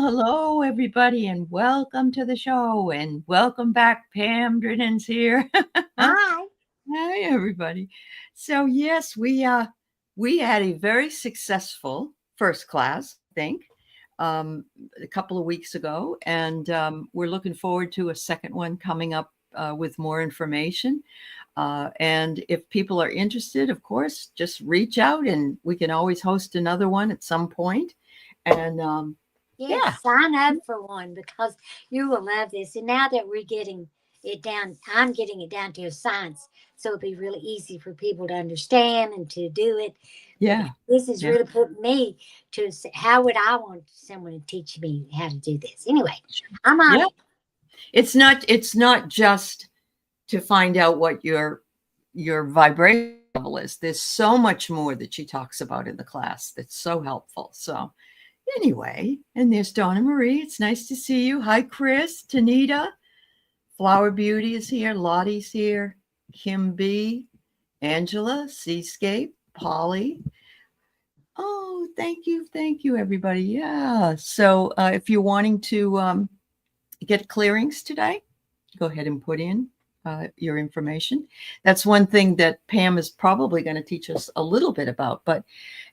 hello, everybody, and welcome to the show. And welcome back, Pam. Drinnon's here. Hi. Hi, everybody. So, yes, we had a very successful first class, I think, a couple of weeks ago, and we're looking forward to a second one coming up with more information. And if people are interested, of course, just reach out, and we can always host another one at some point. And Yes, sign up for one because you will love this. And now that we're getting it down, I'm getting it down to a science. So it'll be really easy for people to understand and to do it. yeah, This is yeah. really putting me to how would I want someone to teach me how to do this? Anyway, I'm on Yeah. it. It's not just to find out what your vibration level is. There's so much more that she talks about in the class that's so helpful. So anyway, and there's Donna Marie. It's nice to see you. Hi, Chris, Tanita, Flower Beauty is here, Lottie's here, Kim B, Angela, Seascape, Polly. Oh, thank you, everybody. Yeah. So if you're wanting to get clearings today, go ahead and put in your information. That's one thing that Pam is probably going to teach us a little bit about. But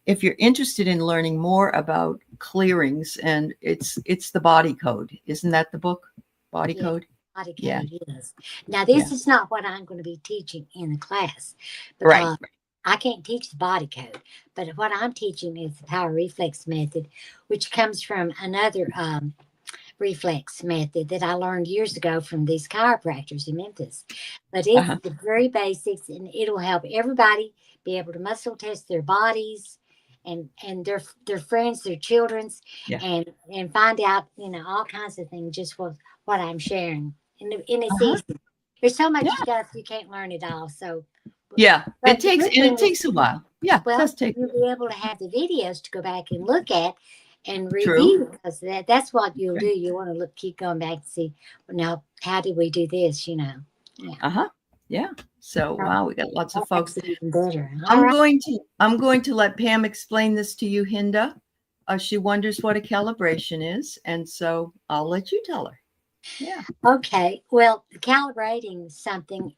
if you're interested in learning more about clearings, and it's the body code, isn't that the book? Body code. Body Yeah. code is. Now, this is not what I'm going to be teaching in the class Right. because I can't teach the body code. But what I'm teaching is the power reflex method, which comes from another reflex method that I learned years ago from these chiropractors in Memphis. But it's the very basics, and it'll help everybody be able to muscle test their bodies and their friends, their children's, and find out, all kinds of things, just what I'm sharing. And it's easy. There's so much stuff you can't learn it all. So it takes a while. Yeah, well, it does take. you'll be able to have the videos to go back and look at and True. review, because that's what you'll do. You want to keep going back and see, well, now how did we do this? Yeah. Yeah. So wow, we got lots of folks. Even better. I'm going to let Pam explain this to you, Hinda. She wonders what a calibration is, and so I'll let you tell her. Yeah. Okay. Well, calibrating something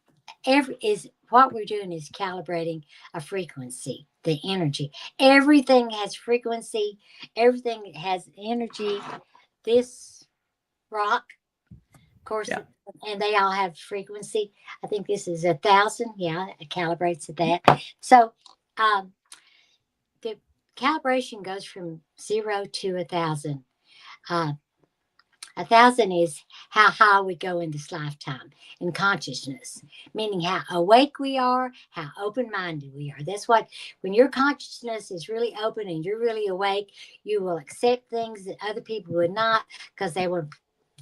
is what we're doing is calibrating a frequency, the energy. Everything has frequency. Everything has energy. This rock, of course, and they all have frequency. I think this is 1,000. Yeah, it calibrates at that. So, the calibration goes from 0 to 1,000. 1,000 is how high we go in this lifetime in consciousness, meaning how awake we are, how open-minded we are. That's what, when your consciousness is really open and you're really awake, you will accept things that other people would not, because they were,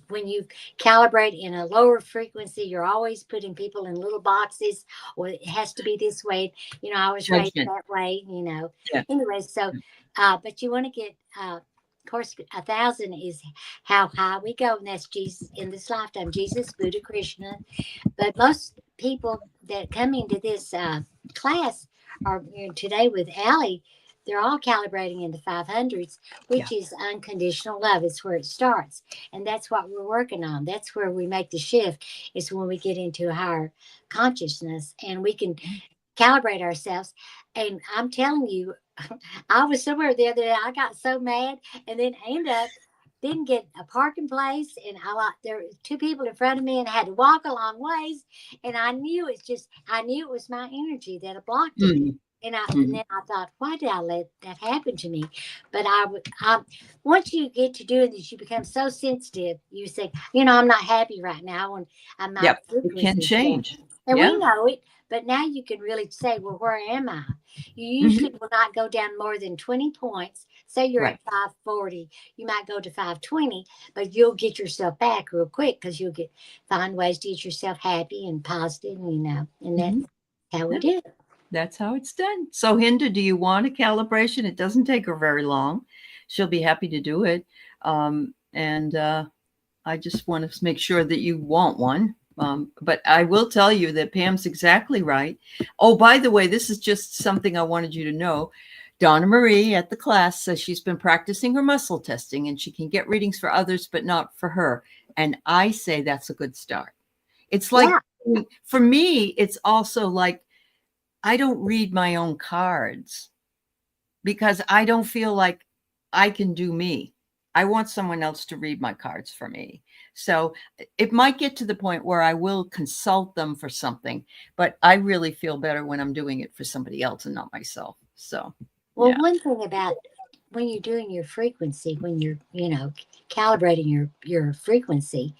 when you calibrate in a lower frequency, you're always putting people in little boxes, or it has to be this way. I was raised that way, Anyway, so, but you want to get, of course, 1,000 is how high we go, and that's Jesus in this lifetime, Jesus, Buddha, Krishna. But most people that come into this class are today with Aley, they're all calibrating in the 500s, which is unconditional love. It's where it starts, and that's what we're working on. That's where we make the shift, is when we get into a higher consciousness, and we can calibrate ourselves. And I'm telling you, I was somewhere the other day, I got so mad, and then didn't get a parking place, and there were two people in front of me, and I had to walk a long ways, and I knew it was my energy that had blocked it. And then I thought, why did I let that happen to me? But once you get to doing this, you become so sensitive. You say, I'm not happy right now, and it can change. And we know it, but now you can really say, well, where am I? You usually will not go down more than 20 points. Say you're at 540, you might go to 520, but you'll get yourself back real quick, because you'll find ways to get yourself happy and positive, and that's how we do it. That's how it's done. So, Hinda, do you want a calibration? It doesn't take her very long. She'll be happy to do it. And I just want to make sure that you want one. But I will tell you that Pam's exactly right. Oh, by the way, this is just something I wanted you to know. Donna Marie at the class says she's been practicing her muscle testing and she can get readings for others, but not for her. And I say that's a good start. It's like, for me, it's also like, I don't read my own cards because I don't feel like I can do me. I want someone else to read my cards for me. So it might get to the point where I will consult them for something, but I really feel better when I'm doing it for somebody else and not myself. So, well, one thing about when you're doing your frequency, when you're, calibrating your frequency,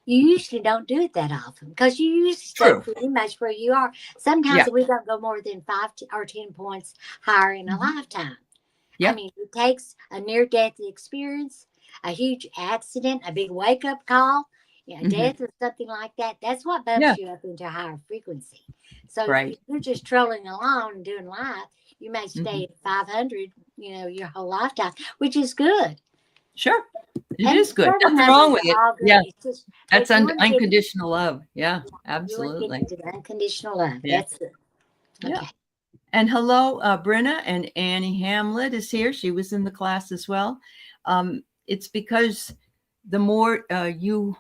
you usually don't do it that often because you usually stay pretty much where you are. Sometimes we don't go more than 5 or 10 points higher in a lifetime. I mean, it takes a near-death experience, a huge accident, a big wake-up call, death or something like that. That's what bumps you up into a higher frequency. So if you're just trolling along and doing life, you may stay at 500, your whole lifetime, which is good. Sure. It is good. Nothing wrong with it. Yeah. Just, that's unconditional love. Yeah, absolutely. Unconditional love. That's it. Okay. Yeah. And hello, Brenna, and Annie Hamlet is here. She was in the class as well. It's because the more here you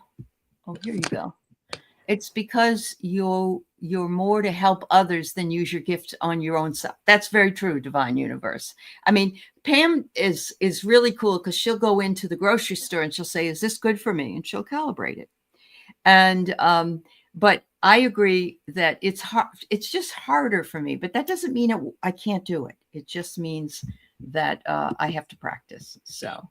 go. It's because you're more to help others than use your gift on your own self. That's very true, Divine Universe. I mean, Pam is really cool because she'll go into the grocery store and she'll say, "Is this good for me?" And she'll calibrate it. And but I agree that it's hard. It's just harder for me, but that doesn't mean I can't do it. It just means that I have to practice. So,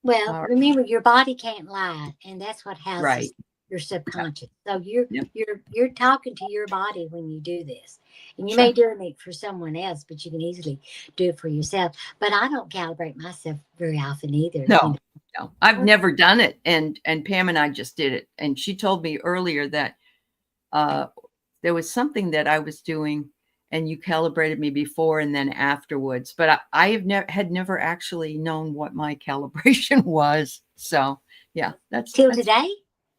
well, remember, your body can't lie, and that's what houses your subconscious. So you're talking to your body when you do this, and you may do it for someone else, but you can easily do it for yourself. But I don't calibrate myself very often either. No. No, I've never done it. And Pam and I just did it. And she told me earlier that there was something that I was doing and you calibrated me before and then afterwards. But I had never actually known what my calibration was. So yeah, that's today.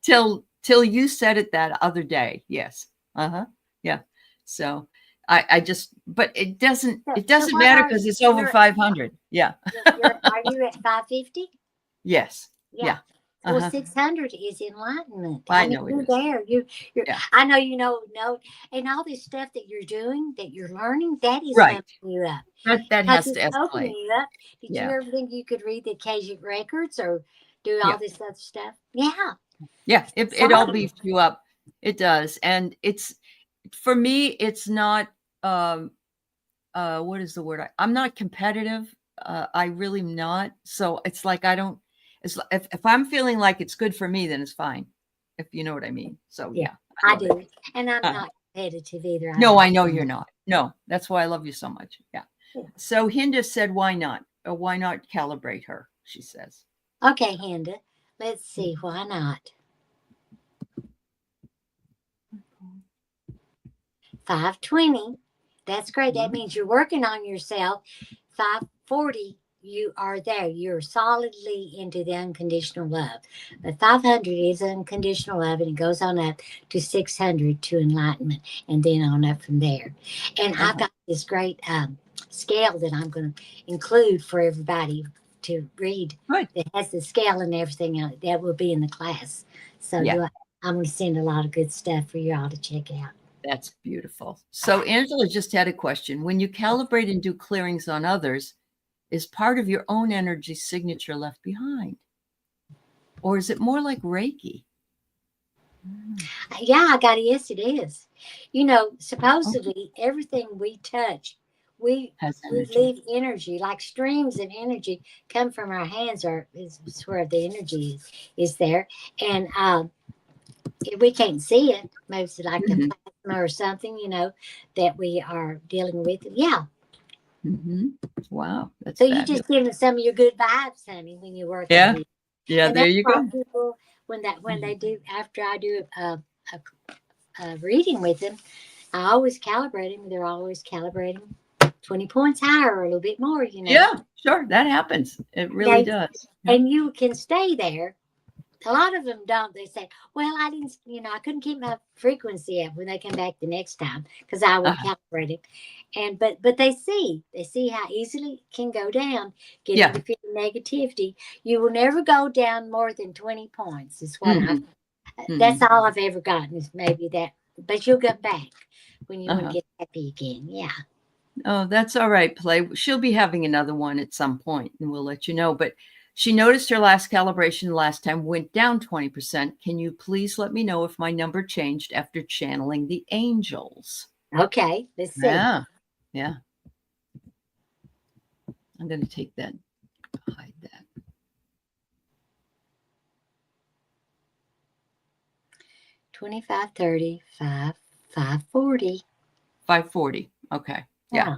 Till you said it that other day. Yes. Yeah. So I just, but it doesn't matter because it's over 500. Yeah. Are you at 550? Yes. Yeah. Well, 600 is enlightenment. I know you're there. You're. I know you know, and all this stuff that you're doing, that you're learning, that is opening you up. That has to escalate. Opening you up. Did you ever think you could read the Akashic records or do all this other stuff? Yeah. Yeah. It all beefs you up. It does, and it's for me. It's not. What is the word? I'm not competitive. I really am not. So it's like I don't. If I'm feeling like it's good for me, then it's fine. If you know what I mean. So yeah, I do, and I'm not competitive either. No, I know you're not. No, that's why I love you so much. Yeah. So Hinda said, "Why not? Why not calibrate her?" She says. Okay, Hinda. Let's see. Why not? 520. That's great. That means you're working on yourself. 540. You are there. You're solidly into the unconditional love. But 500 is unconditional love, and it goes on up to 600 to enlightenment, and then on up from there. And I've got this great scale that I'm going to include for everybody to read. That has the scale and everything on it. That will be in the class. So I'm going to send a lot of good stuff for you all to check out. That's beautiful. So Angela just had a question. When you calibrate and do clearings on others, is part of your own energy signature left behind? Or is it more like Reiki? Yeah, yes, it is. Supposedly everything we touch, we leave energy, like streams of energy come from our hands, is where the energy is there. And we can't see it. Maybe it's like the plasma or something, that we are dealing with. Yeah. Wow. That's so you just give them some of your good vibes, honey, when you work. Yeah. And there you go. People, when they do, after I do a reading with them, I always calibrate them. They're always calibrating 20 points higher or a little bit more, Yeah, sure. That happens. It really does. And you can stay there a lot of them don't. They say, well, I didn't, I couldn't keep my frequency up when they come back the next time because I would Uh-huh. calibrate it. And but they see how easily it can go down, get Yeah. into fear and negativity. You will never go down more than 20 points. Is what Mhm. that's Mhm. all I've ever gotten, is maybe that. But you'll get back when you want to Uh-huh. get happy again. Yeah. Oh, that's all right, Play. She'll be having another one at some point, and we'll let you know. But she noticed her last calibration last time went down 20%. Can you please let me know if my number changed after channeling the angels? Okay. Let's see. Yeah. Yeah. I'm going to take that, hide that. 25, 30, 540. 540. Okay. Yeah. Yeah.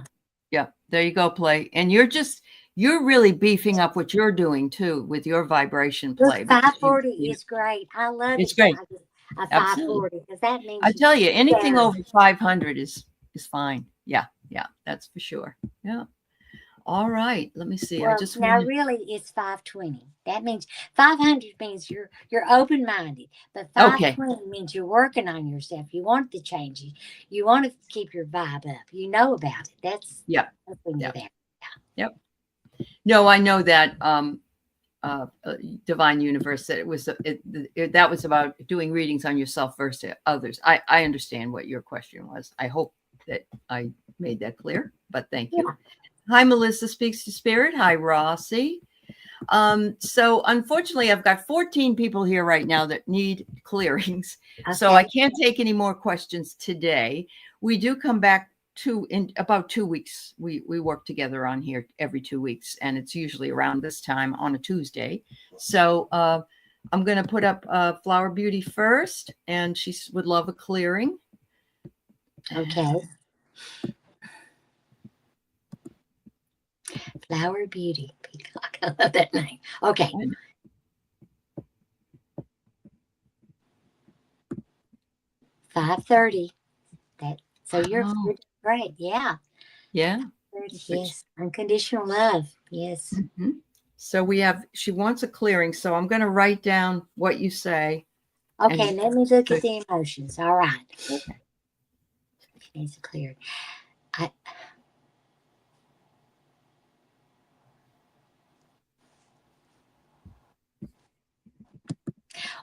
Yeah. There you go, Play. And you're really beefing up what you're doing too with your vibration, Look, Play, because 540 is great. I love it's it that great. I get a Absolutely. 540 because that I means tell you, anything there. over 500 is fine. Yeah. Yeah. That's for sure. Yeah. All right. Let me see. I Well, just now want really it's 520. That means 500 means you're open minded, but to. Okay. 520 means you're working on yourself. You want to change it. You want to keep your vibe up. You know about it. That's Yeah. when you're Yeah. there. Yep. No, I know that Divine Universe that that was about doing readings on yourself versus others. I understand what your question was. I hope that I made that clear, but thank you. Yeah. Hi, Melissa Speaks to Spirit. Hi, Rossi. So unfortunately, I've got 14 people here right now that need clearings. So I Okay. can't take any more questions today. We do come back in about 2 weeks. We work together on here every 2 weeks, and it's usually around this time on a Tuesday. So I'm going to put up Flower Beauty first, and she would love a clearing. Okay. Flower Beauty. Peacock. I love that name. Okay. 530. So you're Oh, great. Yeah. yeah. Yes. Unconditional love. Yes. Mhm. So she wants a clearing. So I'm going to write down what you say. Okay, And let me look at the emotions. All right. okay. She needs to clear. I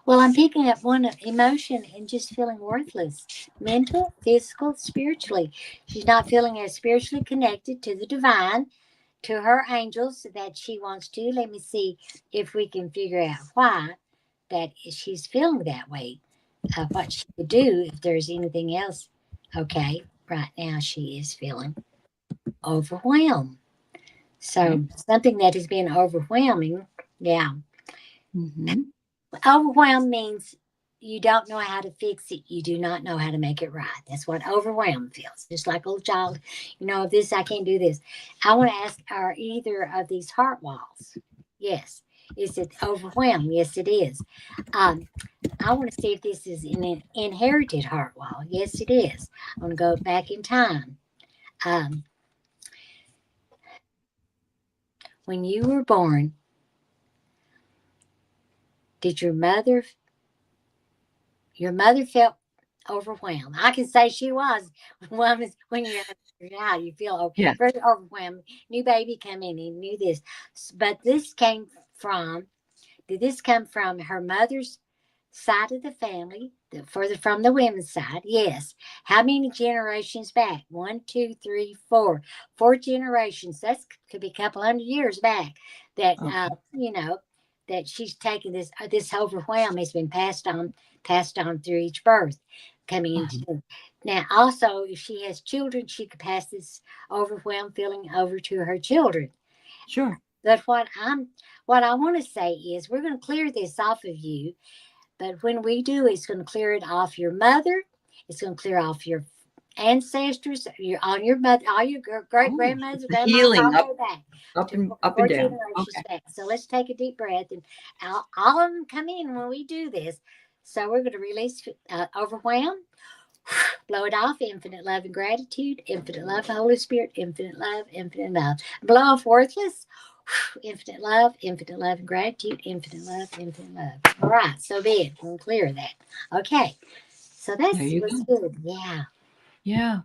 Well, I'm picking up one of emotion and just feeling worthless. Mental, physical, spiritually. She's not feeling as spiritually connected to the divine, to her angels that she wants to. Let me see if we can figure out why that she's feeling that way. What she could do if there's anything else. Okay, right now she is feeling overwhelmed. Okay. So something that has been overwhelming. Yeah. Mm-hmm. Overwhelm means you don't know how to fix it. You do not know how to make it right. That's what overwhelm feels. Just like old child, this, I can't do this. I want to ask, are either of these heart walls? Yes. Is it overwhelmed? Yes, it is. I want to see if this is an inherited heart wall. Yes, it is. I want to go back in time. Um, when you were born, did your mother felt overwhelmed? I can say she was. When you're out, you feel Yeah. very overwhelmed. New baby come in and knew this. But did this come from her mother's side of the family, from the women's side? Yes. How many generations back? 1, 2, 3, 4. 4 generations. That could be a couple hundred years back. That Okay. that she's taken this overwhelm has been passed on through each birth coming into. Now, also, if she has children, she could pass this overwhelmed feeling over to her children. Sure. But what I want to say is, we're going to clear this off of you. But when we do, it's going to clear it off your mother. It's going to clear off your ancestors, your mother, all your great Oh, grandmothers, the grandmas, healing all the way back up to and up four and down. generations Okay. back. So let's take a deep breath, and all of them come in when we do this. So we're going to release overwhelm, blow it off, infinite love and gratitude, infinite love, Holy Spirit, infinite love, blow off worthless, Infinite love and gratitude, infinite love, infinite love. All right, so be it. We'll clear that. Okay, so There that's you was go. good. Yeah. Yeah.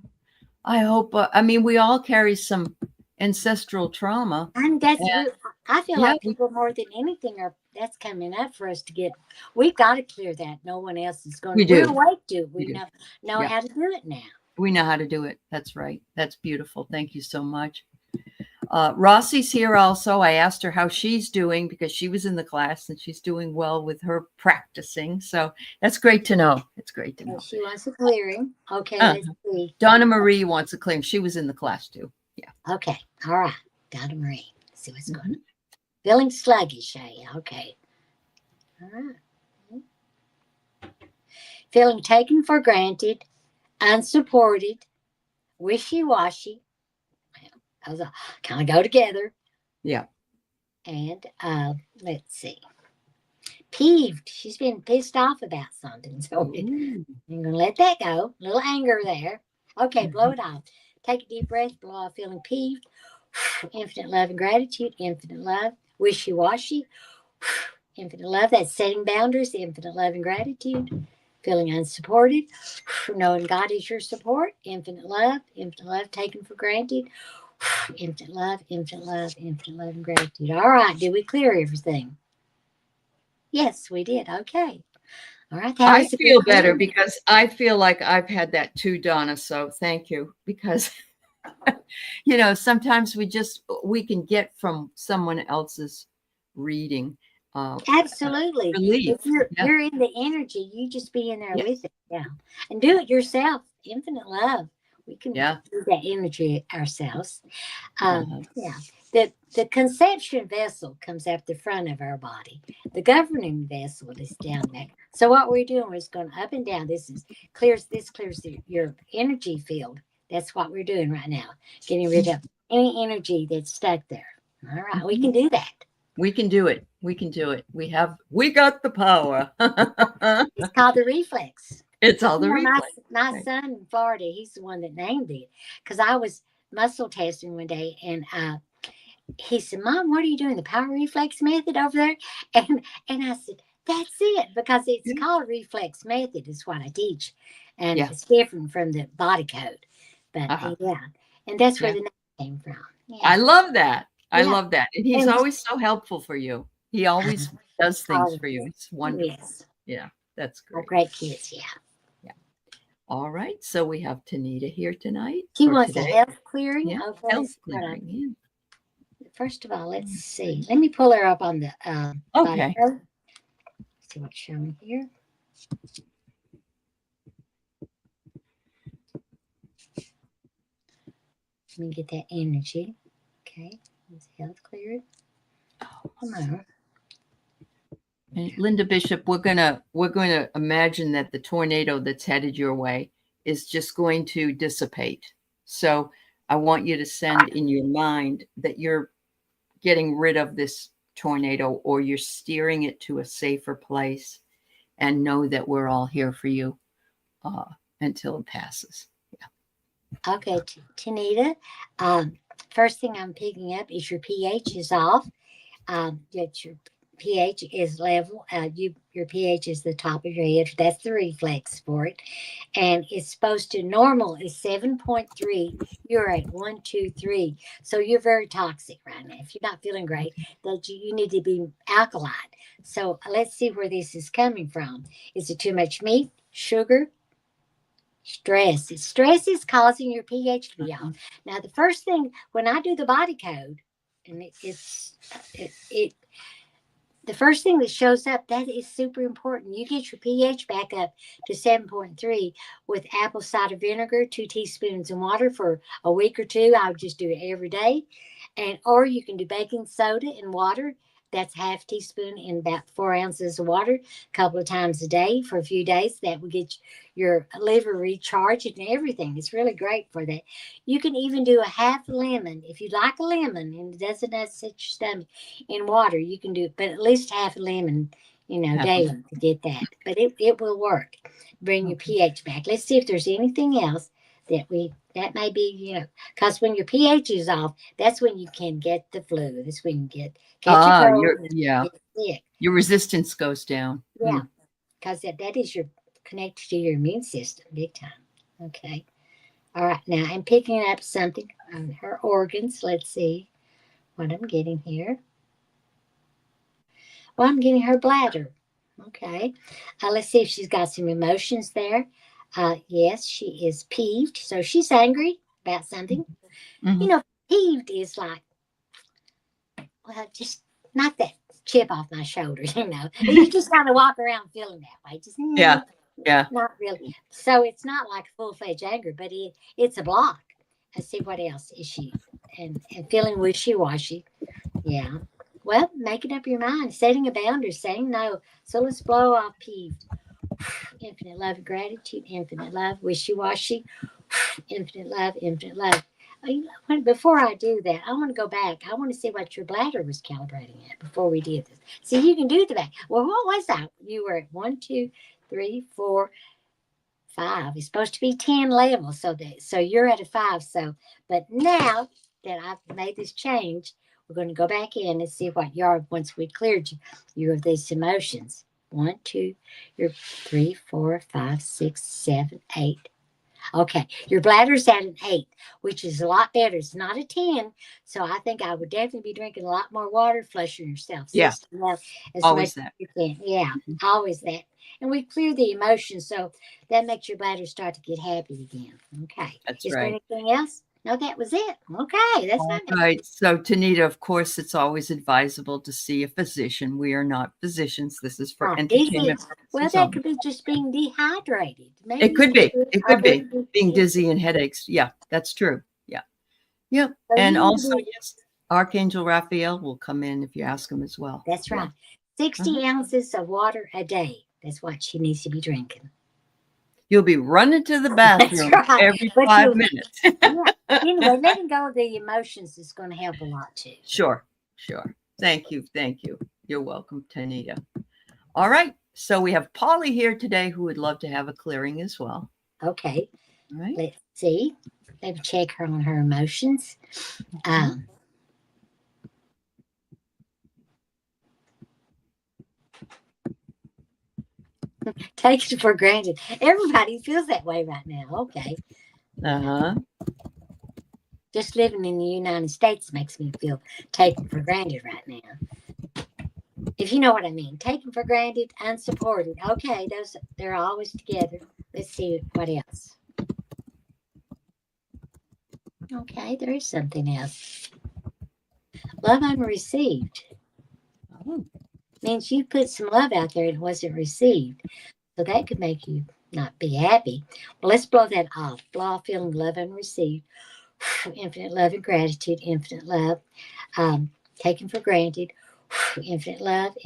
I hope, I mean, we all carry some ancestral trauma. And that's And I feel yeah, like people more than anything are that's coming up for us to get. We've got to clear that. No one else is going we to. We're do. awake to it. We We do. know Yeah. how to do it now. We know how to do it. That's right. That's beautiful. Thank you so much. Rossi's here also. I asked her how she's doing because she was in the class and she's doing well with her practicing. So that's great to know. It's great to And know. she wants a clearing. Okay, Uh, let's see. Donna Marie wants to claim she was in the class too. Yeah. Okay, all right. Donna Marie. Let's see what's going Mhm. on. Feeling sluggish, okay. All right. Feeling taken for granted, unsupported, wishy-washy. Well, those kind of go together. Yeah. And let's see. Peeved. She's been pissed off about something. So Ooh. I'm going to let that go. A little anger there. Okay, blow Mhm. it off. Take a deep breath, blow off feeling peeved. Infinite love and gratitude, infinite love. Wishy-washy. Infinite love. That's setting boundaries, infinite love and gratitude. Feeling unsupported. Knowing God is your support, infinite love taken for granted. Infinite love, infinite love, infinite love and gratitude. All right, did we clear everything? Yes, we did. Okay. All right. That I was a good feel better clearing. because I feel like I've had that too, Donna. So thank you because sometimes we can get from someone else's reading uh, Absolutely. relief. If you're Yeah. you're in the energy, you just be in there with Yes. it. Yeah. And do it yourself. Infinite love. We can Yeah. do that energy ourselves. Uh-huh. Yeah. The conception vessel comes up the front of our body. The governing vessel is down there. So what we're doing is going up and down. This clears your energy field. That's what we're doing right now. Getting rid of any energy that's stuck there. All right, we can do that. We can do it. We can do it. We got the power. It's called the reflex. It's all the My reflex. my Right. son in Florida, he's the one that named it because I was muscle testing one day and he said, "Mom, what are you doing? The power reflex method over there?" And I said, "That's it," because it's Yeah. called reflex method. Is what I teach, and Yeah. it's different from the body code. But Uh-huh. yeah, and that's where Yeah. the name came from. I Yeah, love that. I yeah, love that. And he's and always so helpful for you. He always does things oh, for you. It's wonderful. yes, Yeah. That's oh, great. great kids. Yeah, Yeah. All right. So we have Tanita here tonight she or wants a today. health clearing. Yeah. Okay, Health let's see what I. clearing. Yeah. First of all, let's see. Let me pull her up on the body Okay. code. See what's showing here. Let me get that energy. Okay, is health cleared? Come on. And Linda Bishop, we're gonna imagine that the tornado that's headed your way is just going to dissipate. So I want you to send in your mind that you're getting rid of this tornado or you're steering it to a safer place and know that we're all here for you uh, until it passes. Okay, Tanita. First thing I'm picking up is your pH is off. That your pH is level. Your pH is the top of your head. That's the reflex for it, and it's supposed to normal is 7.3. You're at 123, so you're very toxic right now. If you're not feeling great, that you need to be alkaline. So let's see where this is coming from. Is it too much meat, sugar? Stress is causing your pH to be off. Now, the first thing when I do the body code, and it the first thing that shows up that is super important. You get your pH back up to 7.3 with apple cider vinegar, 2 teaspoons in water for a week or two. I would just do it every day, and or you can do baking soda and water. That's half teaspoon in about 4 ounces of water, a couple of times a day for a few days. That will get your liver recharged and everything. It's really great for that. You can even do a half lemon if you like a lemon and it doesn't upset your stomach in water. You can do it, but at least half a lemon, Happy. daily to get that. But it will work. Bring your Okay. pH back. Let's see if there's anything else that we That may be, because when your pH is off, that's when you can get the flu. That's when you catch a cold and get sick. Your resistance goes down. Yeah, because that is your connected to your immune system, big time. Okay. All right. Now I'm picking up something on her organs. Let's see what I'm getting here. Well, I'm getting her bladder. Okay. Let's see if she's got some emotions there. Yes, she is peeved. So she's angry about something. Mm-hmm. Peeved is like, well, just knock that chip off my shoulders, You just kind of walk around feeling that way. Just, Yeah. Not really. So it's not like full-fledged anger, but it's a block. Let's see what else is she. And feeling wishy-washy. Yeah. Well, making up your mind, setting a boundary, saying no. So let's blow off peeved. Infinite love and gratitude, infinite love, wishy-washy, infinite love, infinite love. Before I do that, I want to go back. I want to see what your bladder was calibrating at before we did this. See, you can do the back. Well, what was that? You were at 1, 2, 3, 4, 5. It's supposed to be 10 levels. So you're at a 5. But now that I've made this change, we're going to go back in and see what you are once we cleared you of these emotions. 1, 2, you're 3, 4, 5, 6, 7, 8. Okay, your bladder's at an 8, which is a lot better. It's not a 10, so I think I would definitely be drinking a lot more water, flushing yourself. Yeah, as always much that. as you can. Yeah, always that. And we clear the emotions, so that makes your bladder start to get happy again. Okay. That's Is right. there anything else? No, that was it. Okay, that's All fine. right. So, Tanita, of course, it's always advisable to see a physician. We are not physicians. This is for entertainment Well, purposes that only. could be just being dehydrated. Maybe It could be. It could be being dizzy. dizzy and headaches. Yeah, that's true. Yeah. Yep. So And you also, need- yes, Archangel Raphael will come in if you ask him as well. That's Yeah. right. 60 ounces of water a day. That's what she needs to be drinking. You'll be running to the bathroom right. every But 5 minutes. Yeah. Anyway, letting go of the emotions is going to help a lot too. Sure. Thank you. You're welcome, Tanita. All right. So we have Polly here today who would love to have a clearing as well. Okay. All right. Let's see. Let me check her on her emotions. Take it for granted. Everybody feels that way right now. Okay. Just living in the United States makes me feel taken for granted right now. If you know what I mean. Taken for granted, unsupported. Okay, they're always together. Let's see what else. Okay, there is something else. Love unreceived. Means you put some love out there and it wasn't received. So that could make you not be happy. Well, let's blow that off. Blow off feeling love unreceived. Infinite love and gratitude, infinite love. Taken for granted. Infinite love,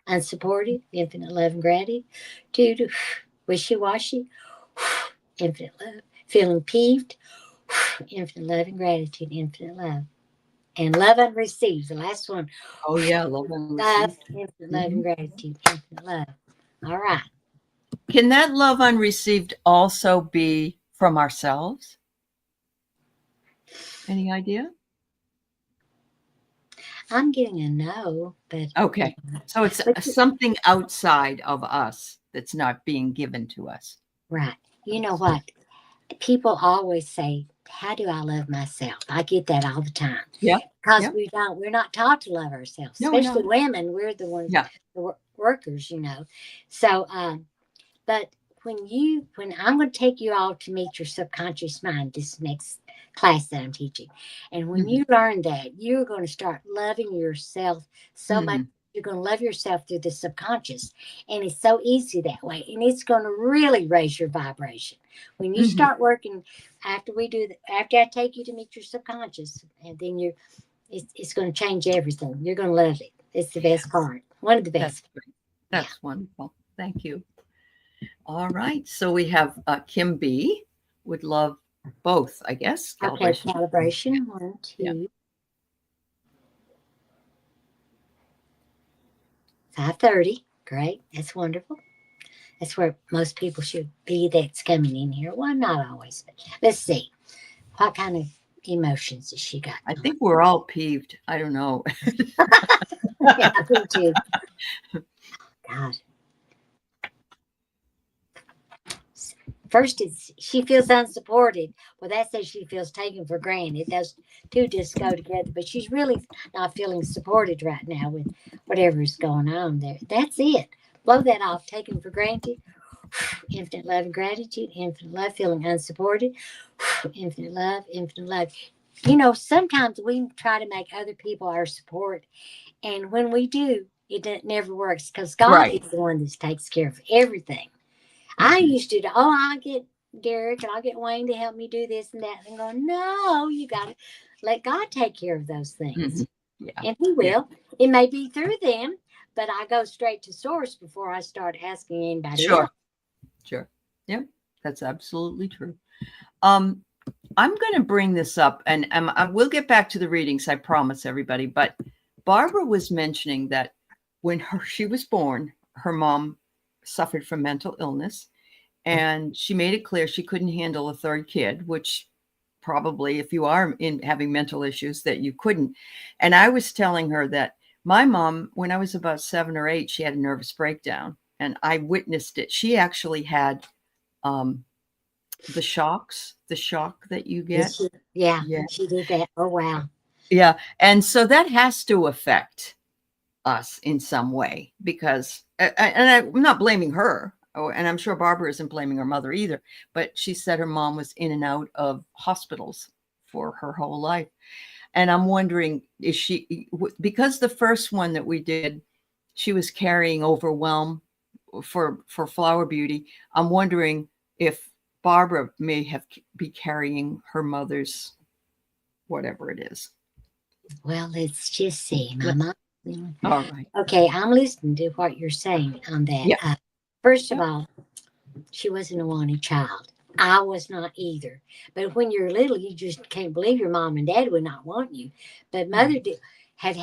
unsupported, infinite love and gratitude, wishy-washy, infinite love, feeling peeved, infinite love and gratitude, infinite love. And love unreceived, the last one. Oh, yeah, love unreceived. Infinite love and gratitude, infinite love. All right. Can that love unreceived also be from ourselves? Any idea? I'm getting a no, but okay. So it's something outside of us that's not being given to us. Right. You know what? People always say, how do I love myself? I get that all the time. Yeah. Because we're not taught to love ourselves. No, especially women. We're the ones, the workers, So, but when I'm going to take you all to meet your subconscious mind, this next class that I'm teaching. And when you learn that, you're going to start loving yourself so much. You're going to love yourself through the subconscious. And it's so easy that way. And it's going to really raise your vibration. When you start working, after I take you to meet your subconscious, and then it's going to change everything. You're going to love it. It's the best part. One of the best. That's wonderful. Thank you. All right. So we have Kim B. Would love both, I guess. Calibration. Okay, calibration. 1, 2. 5:30. Great. That's wonderful. That's where most people should be that's coming in here. Well, not always, but let's see. What kind of emotions has she got? I think we're all peeved. I don't know. Yeah, me too. God. First, it's she feels unsupported. Well, that says she feels taken for granted. Those two just go together. But she's really not feeling supported right now with whatever is going on there. That's it. Blow that off. Taken for granted. Infinite love and gratitude. Infinite love. Feeling unsupported. Infinite love. Infinite love. You know, sometimes we try to make other people our support, and when we do, never works because God Right. is the one that takes care of everything. I used to, I'll get Derek and I'll get Wayne to help me do this and that. And go, no, you got to let God take care of those things. Yeah. And He will. It may be through them, but I go straight to source before I start asking anybody else. Sure. Yep. That's absolutely true. I'm going to bring this up and I will get back to the readings. I promise everybody. But Barbara was mentioning that when she was born, her mom suffered from mental illness, and she made it clear she couldn't handle a third kid, which probably if you are in having mental issues that you couldn't. And I was telling her that my mom, when I was about 7 or 8, she had a nervous breakdown and I witnessed it. She actually had the shock that you get. She did that. Oh, wow. Yeah. And so that has to affect us in some way because, and I'm not blaming her. And I'm sure Barbara isn't blaming her mother either, but she said her mom was in and out of hospitals for her whole life. And I'm wondering, is she, because the first one that we did, she was carrying overwhelm for Flower Beauty. I'm wondering if Barbara may be carrying her mother's, whatever it is. Well, let's just see, Mama. All right. Okay, I'm listening to what you're saying on that. Yeah. First of all, she wasn't a wanted child. I was not either. But when you're little, you just can't believe your mom and dad would not want you. But mother had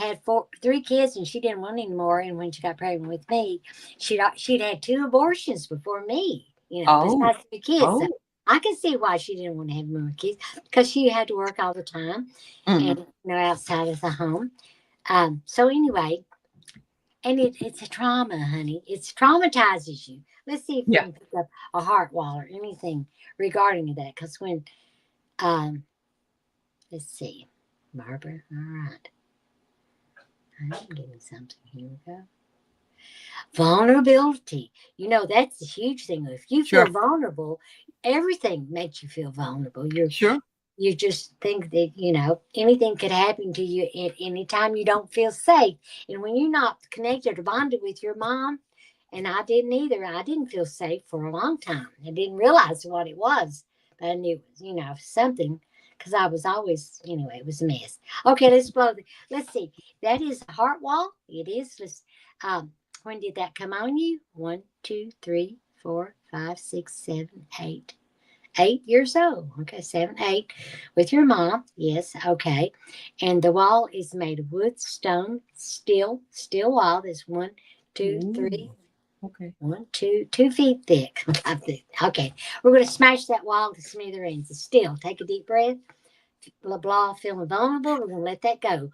3 kids and she didn't want any more. And when she got pregnant with me, she'd had 2 abortions before me. You know, besides 3 kids. So I can see why she didn't want to have more kids because she had to work all the time and outside of the home. So anyway, and it's a trauma, honey. It traumatizes you. Let's see if we can pick up a heart wall or anything regarding that. Because when, let's see, Barbara. All right, I'm getting something. Here we go. Vulnerability. You know, that's a huge thing. If you feel vulnerable, everything makes you feel vulnerable. You just think that, you know, anything could happen to you at any time. You don't feel safe. And when you're not connected or bonded with your mom, and I didn't either, I didn't feel safe for a long time. I didn't realize what it was, but I knew it was, you know, something because I was always, anyway, it was a mess. Okay, let's see. That is a heart wall. It is. When did that come on you? 1, 2, 3, 4, 5, 6, 7, 8. 8 years old. Okay, 7, 8 with your mom. Yes, okay. And the wall is made of wood, stone, steel wall. That's 1, 2, 3. Okay. 1, 2, 2 feet thick. Okay, we're going to smash that wall to smithereens. It's steel. Take a deep breath. Blah, blah, feeling vulnerable. We're going to let that go.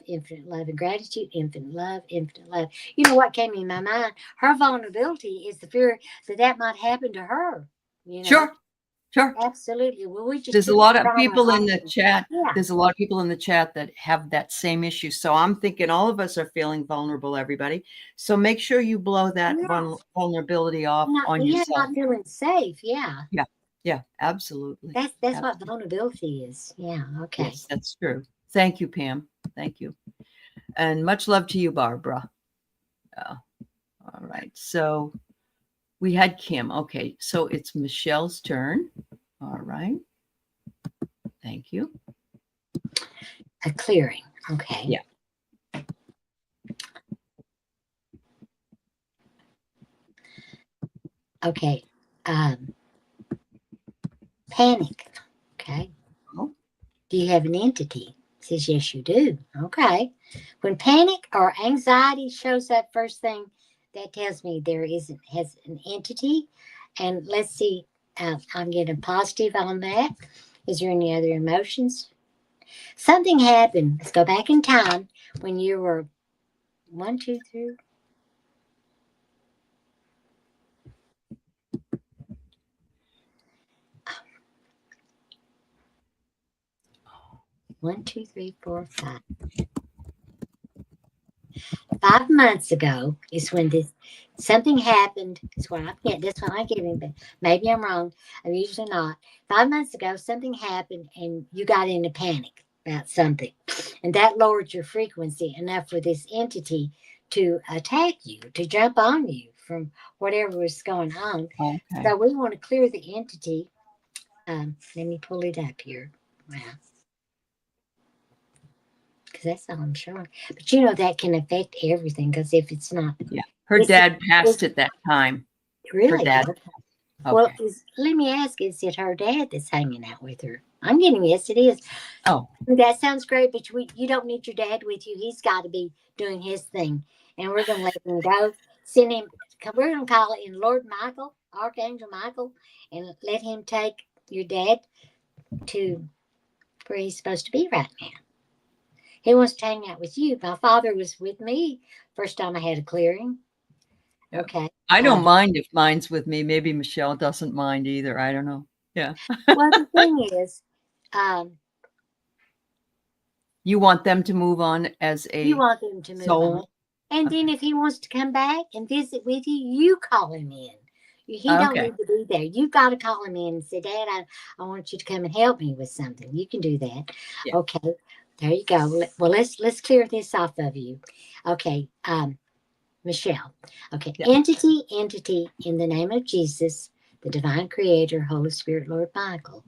Infinite love and gratitude, infinite love, infinite love. You know what came in my mind? Her vulnerability is the fear that might happen to her. You know? Sure. Absolutely. Well, there's a lot of people in the chat. Yeah. There's a lot of people in the chat that have that same issue. So I'm thinking all of us are feeling vulnerable, everybody. So make sure you blow that vulnerability off on yourself. Not feeling safe. Yeah. Yeah, absolutely. That's absolutely. what vulnerability is. Yeah. Okay. Yes, that's true. Thank you, Pam. Thank you. And much love to you, Barbara. All right. So we had Kim. Okay. So it's Michelle's turn. All right. Thank you. A clearing. Okay. Yeah. Okay. Panic. Okay. Oh. Do you have an entity? Says yes, you do. Okay. When panic or anxiety shows up first thing, that tells me there has an entity. And let's see, I'm getting positive on that. Is there any other emotions? Something happened. Let's go back in time when you were 1, 2, 3. 1, 2, 3, 4, 5. 5 months ago is when something happened. That's what I'm getting. That's what I'm getting. But maybe I'm wrong. I'm usually not. 5 months ago, something happened, and you got into panic about something, and that lowered your frequency enough for this entity to attack you, to jump on you from whatever was going on. Okay. So we want to clear the entity. Let me pull it up here. Wow. Because that's all I'm showing. But you know that can affect everything. Because if it's not, her dad passed at that time. Really? Her dad. Okay. Okay. Well, let me ask: is it her dad that's hanging out with her? I'm getting yes, it is. Oh, that sounds great. But you don't need your dad with you. He's got to be doing his thing, and we're going to let him go. Send him. We're going to call in Lord Michael, Archangel Michael, and let him take your dad to where he's supposed to be right now. He wants to hang out with you. My father was with me first time I had a clearing. Okay. I don't mind if mine's with me. Maybe Michelle doesn't mind either. I don't know. Yeah. Well, the thing is, you want them to move on as a you want them to move soul? on. And then if he wants to come back and visit with you, you call him in. He don't need to be there. You've got to call him in and say, Dad, I want you to come and help me with something. You can do that. Yeah. Okay. There you go. Well, let's clear this off of you. Okay. Michelle. Okay. Yeah. Entity, in the name of Jesus, the divine creator, Holy Spirit, Lord Michael.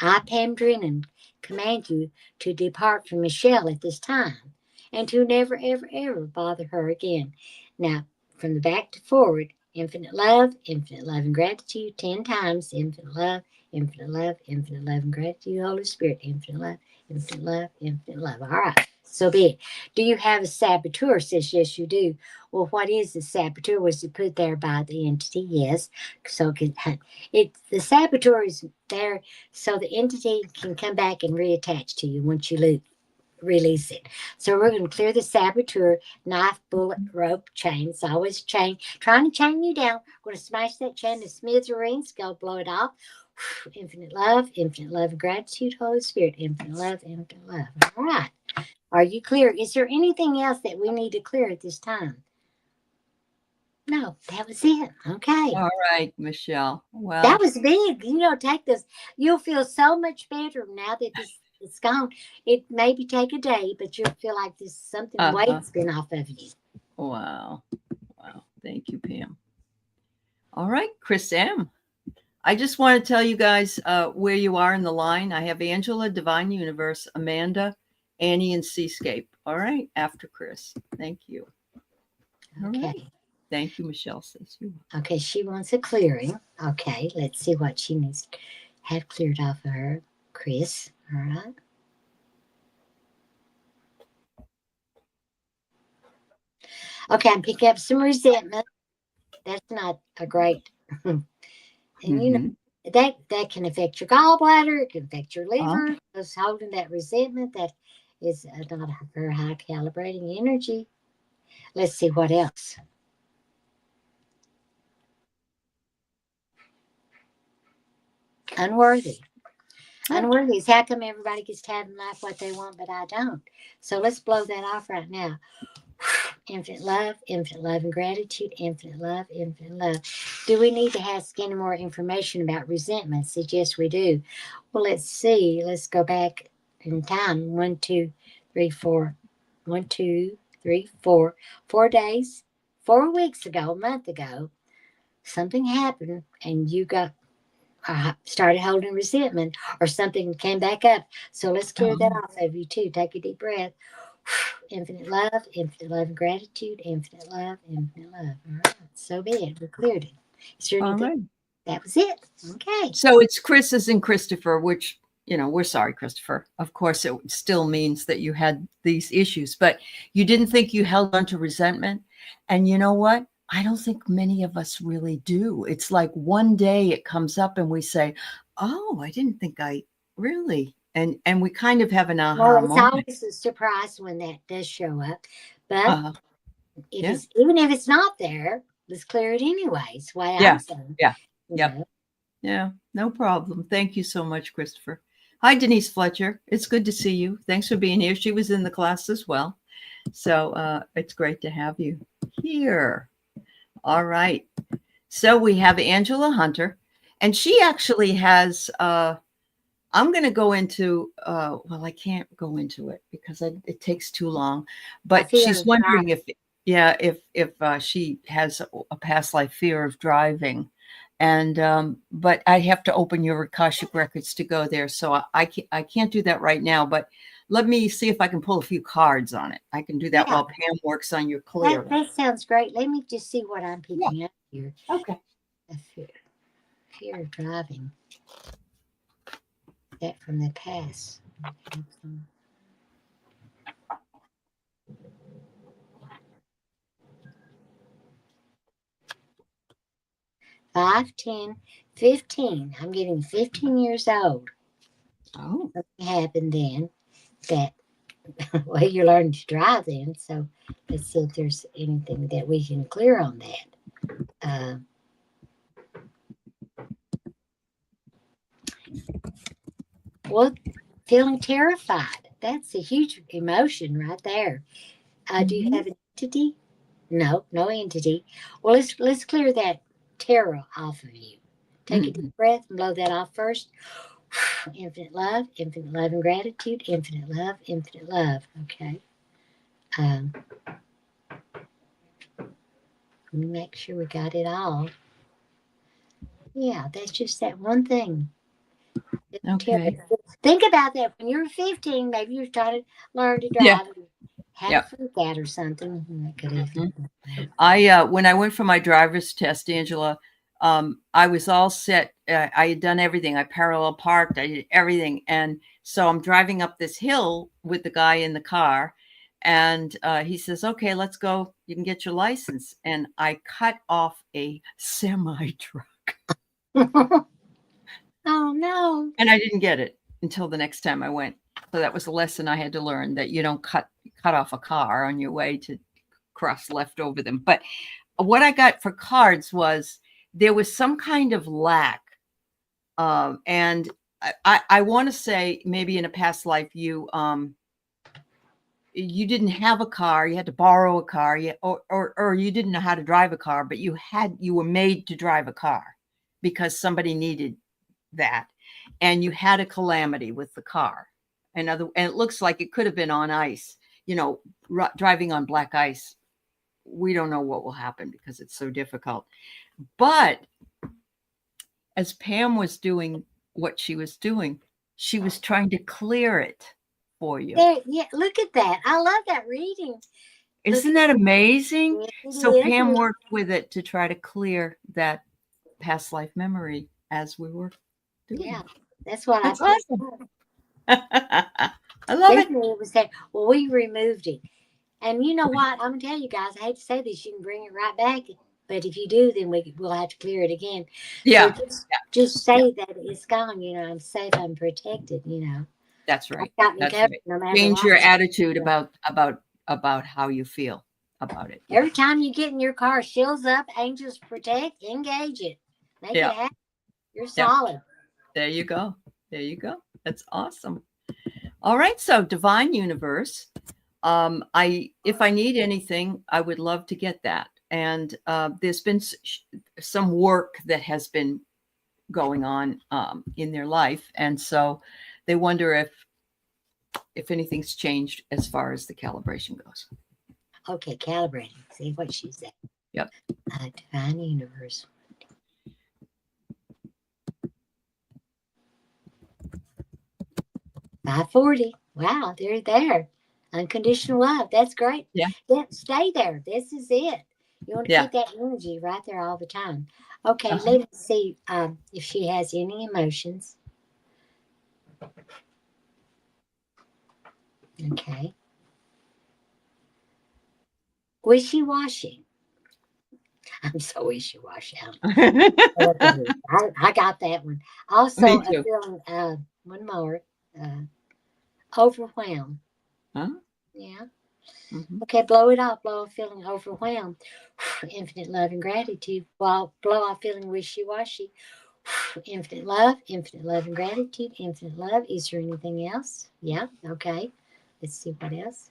I, Pam Drinnon, command you to depart from Michelle at this time and to never, ever, ever bother her again. Now, from the back to forward, infinite love and gratitude 10 times. Infinite love, infinite love, infinite love and gratitude, Holy Spirit. Infinite love, infinite love, infinite love. All right. So be it. Do you have a saboteur? Says, yes, you do. Well, what is the saboteur? Was it put there by the entity? Yes. So the saboteur is there so the entity can come back and reattach to you once you release it. So we're going to clear the saboteur, knife, bullet, rope, chain. It's always chain, trying to chain you down. We're going to smash that chain to smithereens, go blow it off. Infinite love and gratitude, Holy Spirit. Infinite love, infinite love. All right. Are you clear? Is there anything else that we need to clear at this time? No, that was it. Okay. All right, Michelle. Well, that was big. Take this. You'll feel so much better now that it's gone. It maybe take a day, but you'll feel like there's something weight's been off of you. Wow. Thank you, Pam. All right, Chris M. I just want to tell you guys where you are in the line. I have Angela, Divine Universe, Amanda, Annie, and Seascape. All right, after Chris. Thank you. Okay. Right. Thank you, Michelle. Says you. Okay, she wants a clearing. Okay, let's see what she needs to have cleared off of her. Chris, all right. Okay, I'm picking up some resentment. That's not a great... And that can affect your gallbladder. It can affect your liver. Just holding that resentment, that is not a very high calibrating energy. Let's see what else. Unworthy. Unworthy is how come everybody gets to have in life what they want, but I don't. So let's blow that off right now. Infinite love and gratitude, infinite love, infinite love. Do we need to ask any more information about resentment? Said, yes, we do. Well, let's see. Let's go back in time. 1, 2, 3, 4. 1, 2, 3, 4. 4 days, 4 weeks ago, a month ago, something happened and you got started holding resentment or something came back up. So let's clear that off of you too. Take a deep breath. Infinite love and gratitude, infinite love, infinite love. All right. So be it. We cleared it. Is there anything? Right. That was it. Okay. So it's Chris as in Christopher, which, we're sorry, Christopher. Of course, it still means that you had these issues, but you didn't think you held on to resentment. And you know what? I don't think many of us really do. It's like one day it comes up and we say, oh, I didn't think I really, and we kind of have an Well, aha it's moment. always a surprise when that does show up. But Uh, if yeah, it's even if it's not there, let's clear it anyway. It's the way I'm yeah, saying. yeah, You yep, know. yeah, no problem. Thank you so much, Christopher. Hi, Denise Fletcher. It's good to see you. Thanks for being here. She was in the class as well. So it's great to have you here. All right. So we have Angela Hunter, and she actually has, I'm going to go into, well, I can't go into it because it takes too long, I but feel she's wondering if, yeah, if she has a past life fear of driving. And, but I have to open your Akashic records to go there. So I can't do that right now, but let me see if I can pull a few cards on it. I can do that Yeah. while Pam works on your clear. That sounds great. Let me just see what I'm Yeah. picking up here. Okay. A fear of driving. That from the past. 5, 10, 15. I'm getting 15 years old. Oh. Something happened then that, well, you learned to drive then. So let's see if there's anything that we can clear on that. Well, feeling terrified. That's a huge emotion right there. Do you have an entity? No, no entity. Well, let's clear that terror off of you. Take a deep breath and blow that off first. Infinite love and gratitude, infinite love, infinite love. Okay. Let me make sure we got it all. Yeah, that's just that one thing. Okay. Think about that. When you were 15, maybe you started learn to Yeah. drive and had a freak out or something. That could have. When I went for my driver's test, Angela, I was all set. I had done everything. I parallel parked. I did everything. And so I'm driving up this hill with the guy in the car. And he says, okay, let's go. You can get your license. And I cut off a semi truck. Oh, no. And I didn't get it until the next time I went. So that was a lesson I had to learn, that you don't cut off a car on your way to cross left over them. But what I got for cards was there was some kind of lack. And I want to say maybe in a past life you didn't have a car, you had to borrow a car, or you didn't know how to drive a car, but you were made to drive a car because somebody needed that, and you had a calamity with the car. And it looks like it could have been on ice, driving on black ice. We don't know what will happen because it's so difficult. But as Pam was doing what she was doing, she was trying to clear it for you. Yeah, look at that. I love that reading. Isn't that amazing? So Pam worked with it to try to clear that past life memory as we were doing. Yeah, that's what That's I awesome. I love it. It was that. Well, we removed it. And you know what? I'm going to tell you guys, I hate to say this, you can bring it right back. But if you do, then we'll have to clear it again. Yeah. So just say that it's gone. I'm safe, I'm protected, That's right. That's right. No Change your attitude about how you feel about it. Every time you get in your car, shields up, angels protect, engage it. Make it happen. You're solid. There you go. There you go. That's awesome. All right. So divine universe. If I need anything, I would love to get that. And there's been some work that has been going on in their life, and so they wonder if anything's changed as far as the calibration goes. Okay, calibrating. See what she said. Yep. Divine universe. $540. Wow, they're there. Unconditional love. That's great. Yeah. Stay there. This is it. You want to keep that energy right there all the time. Okay, let me see if she has any emotions. Okay. Wishy-washy. I'm so wishy-washy. I got that one. Also, Me a too. feeling, one more, overwhelmed. Huh? Yeah. Mhm. Okay, blow it off. Blow off feeling overwhelmed. Infinite love and gratitude. Blow off feeling wishy-washy. Infinite love and gratitude. Infinite love. Is there anything else? Yeah. Okay. Let's see what else.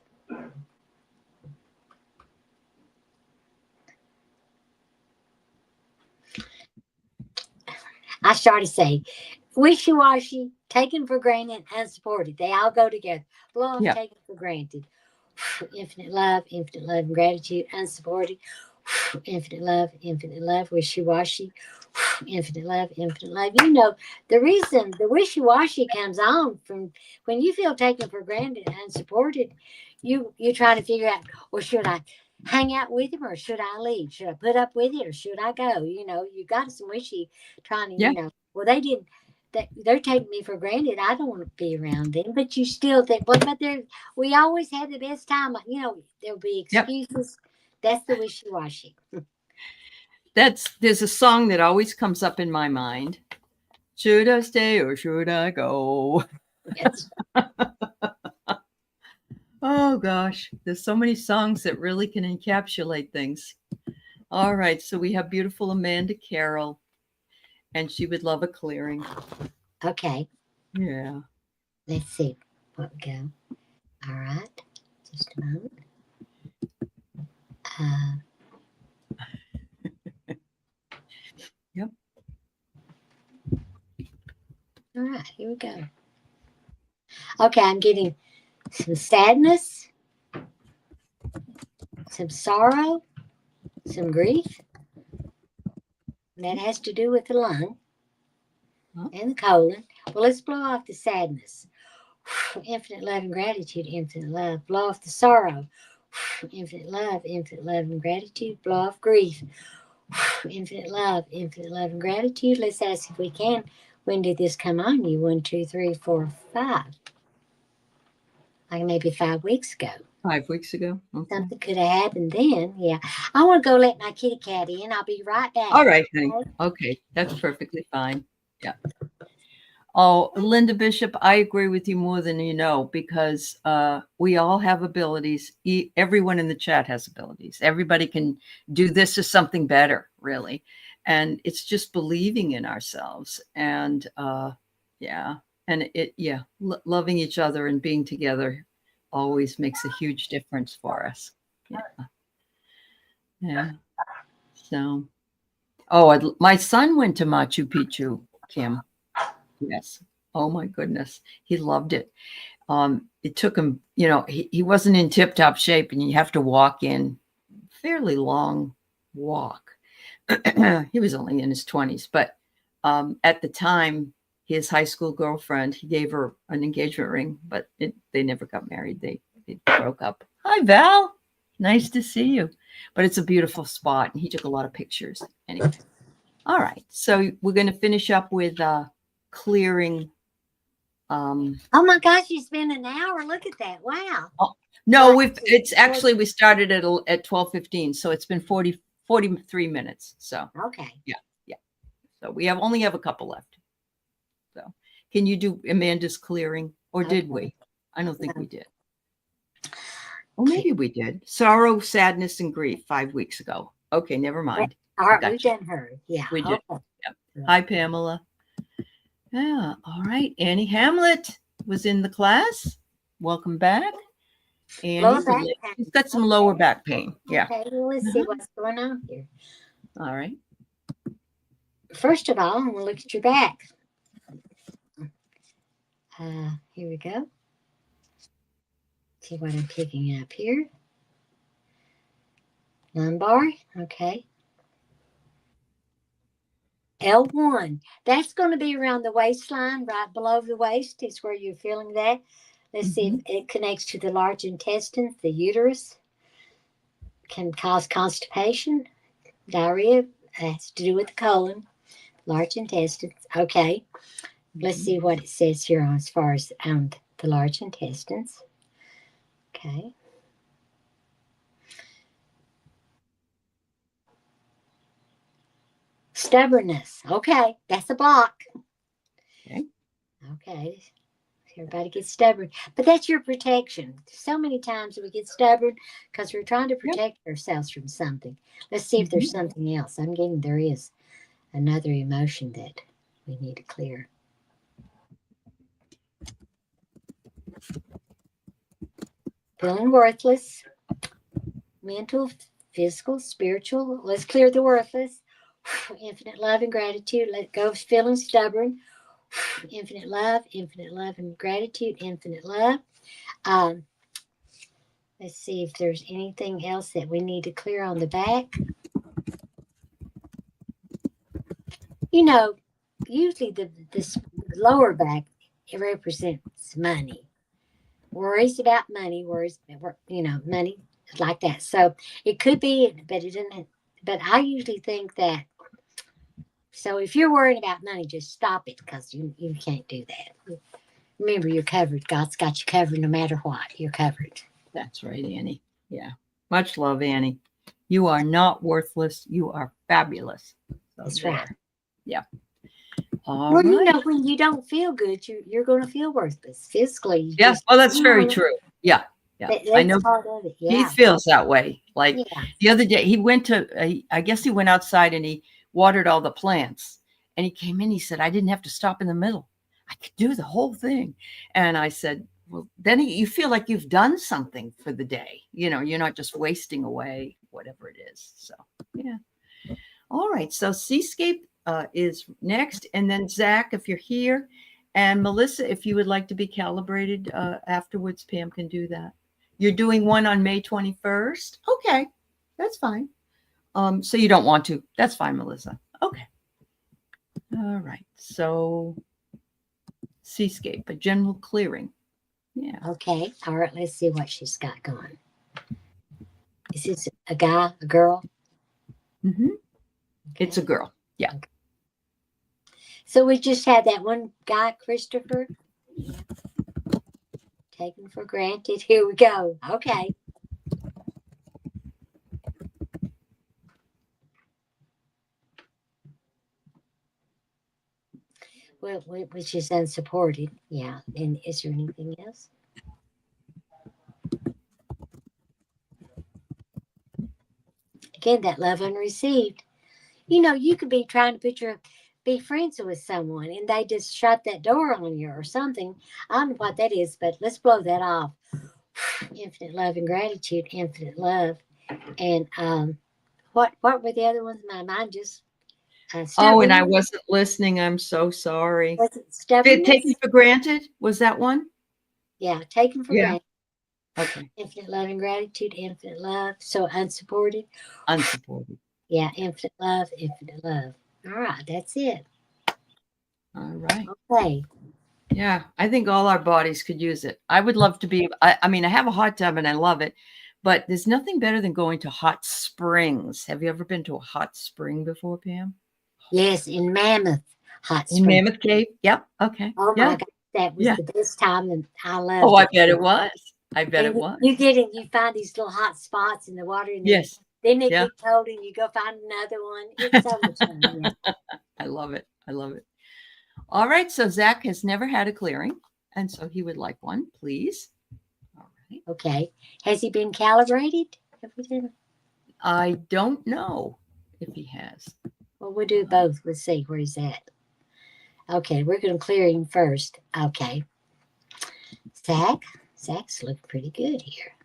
I started to say, wishy-washy, taken for granted, unsupported. They all go together. Blow off Yeah. taken for granted. Infinite love and gratitude, unsupported. Infinite love, wishy-washy. Infinite love, infinite love. You know, the reason the wishy-washy comes on from when you feel taken for granted and unsupported, you try to figure out, well, should I hang out with him or should I leave? Should I put up with it or should I go? You know, you got some wishy trying to, Yeah. well, they didn't. They're taking me for granted. I don't want to be around them, but you still think, well, but we always had the best time. You know, there'll be Yep. excuses. That's the wishy-washy. There's a song that always comes up in my mind. Should I stay or should I go? Yes. Oh gosh, there's so many songs that really can encapsulate things. All right, so we have beautiful Amanda Carroll, and she would love a clearing. Okay. Yeah. Let's see what we go. All right. Just a moment. Yep. All right. Here we go. Okay. I'm getting some sadness, some sorrow, some grief. That has to do with the lung and the colon. Well, let's blow off the sadness. Infinite love and gratitude, infinite love. Blow off the sorrow. Infinite love and gratitude. Blow off grief. Infinite love and gratitude. Let's ask if we can. When did this come on you? 1, 2, 3, 4, 5. Like maybe 5 weeks ago. 5 weeks ago. Okay. Something could have happened then. Yeah. I want to go let my kitty cat in. I'll be right back. All right, honey. Okay, that's perfectly fine. Yeah. Oh, Linda Bishop, I agree with you more than you know, because we all have abilities. Everyone in the chat has abilities. Everybody can do this or something better, really. And it's just believing in ourselves. And loving each other and being together always makes a huge difference for us. Yeah. Yeah. So, my son went to Machu Picchu, Kim. Yes. Oh my goodness. He loved it. It took him, he wasn't in tip top shape and you have to walk in fairly long walk. He was only in his 20s, but at the time, his high school girlfriend, he gave her an engagement ring, but they never got married. They broke up. Hi, Val. Nice to see you. But it's a beautiful spot. And he took a lot of pictures. Anyway. All right. So we're going to finish up with clearing. Oh my gosh, you spent an hour. Look at that. Wow. No, we started at 12:15, so it's been 43 minutes. So okay. Yeah. So we only have a couple left. So can you do Amanda's clearing, or did we? I don't think we did. Well, maybe we did. Sorrow, sadness, and grief 5 weeks ago. Okay, never mind. All right, we've done her. Yeah. We did. Yep. Hi, Pamela. Yeah. All right. Annie Hamlet was in the class. Welcome back. And he's got some lower back pain. Yeah. Okay, well, let's see what's going on here. All right. First of all, I'm going to look at your back. Here we go. See what I'm picking up here. Lumbar. Okay. L1. That's going to be around the waistline, right below the waist is where you're feeling that. Let's see if it connects to the large intestine, the uterus. Can cause constipation, diarrhea. Has to do with the colon, large intestines. Okay. Let's see what it says here as far as the large intestines. Okay. Stubbornness. Okay, that's a block. Okay. Okay. Everybody gets stubborn, but that's your protection. So many times we get stubborn because we're trying to protect ourselves from something. Let's see if there's something else. I'm getting there is another emotion that we need to clear. Feeling worthless, mental, physical, spiritual. Let's clear the worthless. Infinite love and gratitude. Let go of feeling stubborn. Infinite love and gratitude. Infinite love. Let's see if there's anything else that we need to clear on the back. You know, usually this lower back, it represents money. Worries about money, worries about, money like that. So it could be, but it didn't. But I usually think that. So if you're worried about money, just stop it because you can't do that. Remember, you're covered. God's got you covered no matter what. You're covered. That's right, Annie. Yeah. Much love, Annie. You are not worthless. You are fabulous. So That's there. right. Yeah. Well, when you don't feel good, you're going to feel worthless physically. Yeah. Well, that's very true. Yeah. Yeah. I know part of it. Yeah. He feels that way. Like the other day, he went to, I guess he went outside and he watered all the plants. And he came in, he said, I didn't have to stop in the middle. I could do the whole thing. And I said, well, then you feel like you've done something for the day. You're not just wasting away whatever it is. So, yeah. All right. So Seascape is next. And then Zach, if you're here, and Melissa, if you would like to be calibrated afterwards, Pam can do that. You're doing one on May 21st. Okay. That's fine. So you don't want to. That's fine, Melissa. Okay. All right. So Seascape, a general clearing. Yeah. Okay. All right. Let's see what she's got going. Is this a guy, a girl? Mm-hmm. Okay. It's a girl. Yeah. Okay. So we just had that one guy, Christopher. Taken for granted. Here we go. Okay. Well, which is unsupported. Yeah. And is there anything else? Again, that love unreceived. You could be trying to be friends with someone and they just shut that door on you or something. I don't know what that is, but let's blow that off. Infinite love and gratitude, infinite love. And what were the other ones? My mind just oh, and I wasn't listening. I'm so sorry. Was it stubbornness? Taken for granted? Was that one? Yeah, taken for granted. Okay. Infinite love and gratitude, infinite love. So unsupported. Unsupported. Yeah, infinite love, infinite love. All right, that's it. All right. Okay. Yeah, I think all our bodies could use it. I would love to be, I mean, I have a hot tub and I love it, but there's nothing better than going to hot springs. Have you ever been to a hot spring before, Pam? Yes, in Mammoth Hot Spring. In Mammoth Cave? Yep. Okay. Oh my God, that was the best time, and I loved it. Oh, I bet it was. I bet it was. You find these little hot spots in the water, and then they get cold, and you go find another one. It's so much fun. Yeah. I love it. I love it. All right. So Zach has never had a clearing, and so he would like one, please. All right. Okay. Has he been calibrated? I don't know if he has. Well, we'll do both. Let's see where he's at. Okay, we're going to clear him first. Okay. Zach's looking pretty good here.